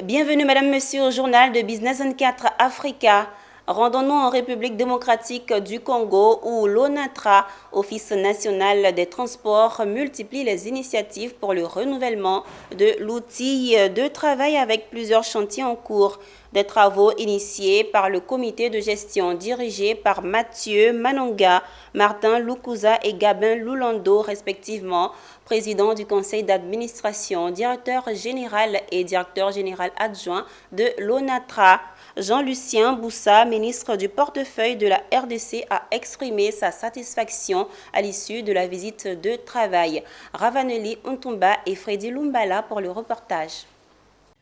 Bienvenue Madame, Monsieur au journal de Business 24 Africa. Rendons-nous en République démocratique du Congo où l'ONATRA, Office national des transports, multiplie les initiatives pour le renouvellement de l'outil de travail avec plusieurs chantiers en cours. Des travaux initiés par le comité de gestion dirigé par Mathieu Manonga, Martin Lukusa et Gabin Lulando respectivement, président du conseil d'administration, directeur général et directeur général adjoint de l'ONATRA. Jean-Lucien Boussa, ministre du portefeuille de la RDC, a exprimé sa satisfaction à l'issue de la visite de travail. Ravaneli Ntumba et Freddy Lumbala pour le reportage.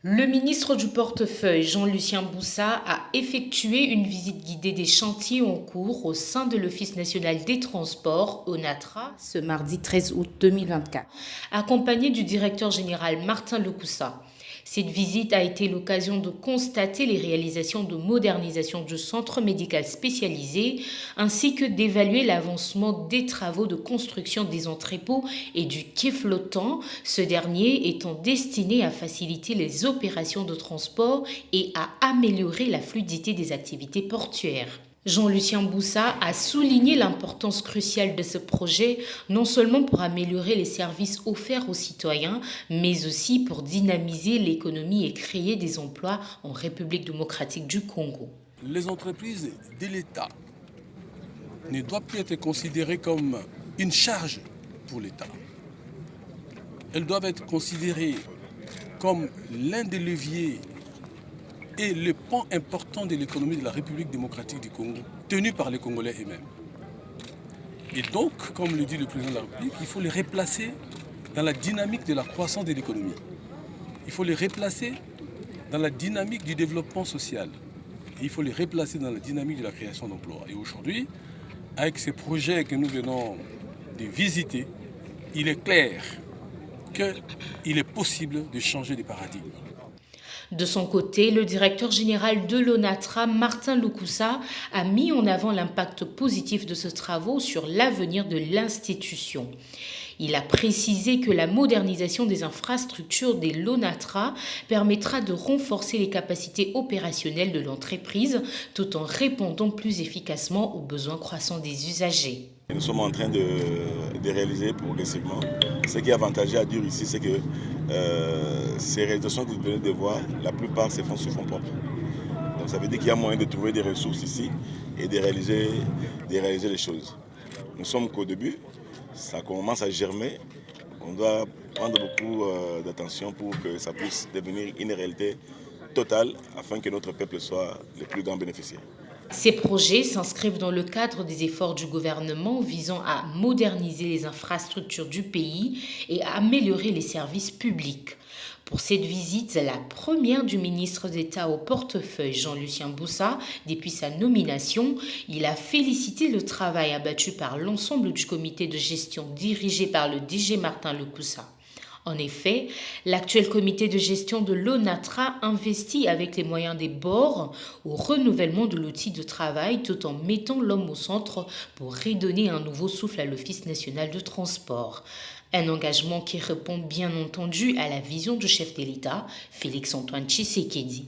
Le ministre du portefeuille, Jean-Lucien Boussa, a effectué une visite guidée des chantiers en cours au sein de l'Office national des transports, ONATRA, ce mardi 13 août 2024, accompagné du directeur général Martin Lukusa. Cette visite a été l'occasion de constater les réalisations de modernisation du centre médical spécialisé ainsi que d'évaluer l'avancement des travaux de construction des entrepôts et du quai flottant, ce dernier étant destiné à faciliter les opérations de transport et à améliorer la fluidité des activités portuaires. Jean-Lucien Boussa a souligné l'importance cruciale de ce projet, non seulement pour améliorer les services offerts aux citoyens, mais aussi pour dynamiser l'économie et créer des emplois en République démocratique du Congo. Les entreprises de l'État ne doivent plus être considérées comme une charge pour l'État. Elles doivent être considérées comme l'un des leviers et le pan important de l'économie de la République démocratique du Congo, tenu par les Congolais eux-mêmes. Et donc, comme le dit le président de la République, il faut les replacer dans la dynamique de la croissance de l'économie. Il faut les replacer dans la dynamique du développement social. Et il faut les replacer dans la dynamique de la création d'emplois. Et aujourd'hui, avec ces projets que nous venons de visiter, il est clair qu'il est possible de changer de paradigme. De son côté, le directeur général de l'ONATRA, Martin Lukusa, a mis en avant l'impact positif de ces travaux sur l'avenir de l'institution. Il a précisé que la modernisation des infrastructures de l'ONATRA permettra de renforcer les capacités opérationnelles de l'entreprise tout en répondant plus efficacement aux besoins croissants des usagers. Nous sommes en train de réaliser progressivement. Ce qui est avantageux à dire ici, c'est que ces réalisations que vous venez de voir, la plupart se font sur fonds propres. Donc ça veut dire qu'il y a moyen de trouver des ressources ici et de réaliser les choses. Nous sommes qu'au début, ça commence à germer. On doit prendre beaucoup d'attention pour que ça puisse devenir une réalité totale afin que notre peuple soit le plus grand bénéficiaire. Ces projets s'inscrivent dans le cadre des efforts du gouvernement visant à moderniser les infrastructures du pays et à améliorer les services publics. Pour cette visite, la première du ministre d'État au portefeuille Jean-Lucien Boussa, depuis sa nomination, il a félicité le travail abattu par l'ensemble du comité de gestion dirigé par le DG Martin Lukusa. En effet, l'actuel comité de gestion de l'ONATRA investit avec les moyens des bords au renouvellement de l'outil de travail tout en mettant l'homme au centre pour redonner un nouveau souffle à l'Office national de transport. Un engagement qui répond bien entendu à la vision du chef de l'État, Félix-Antoine Tshisekedi.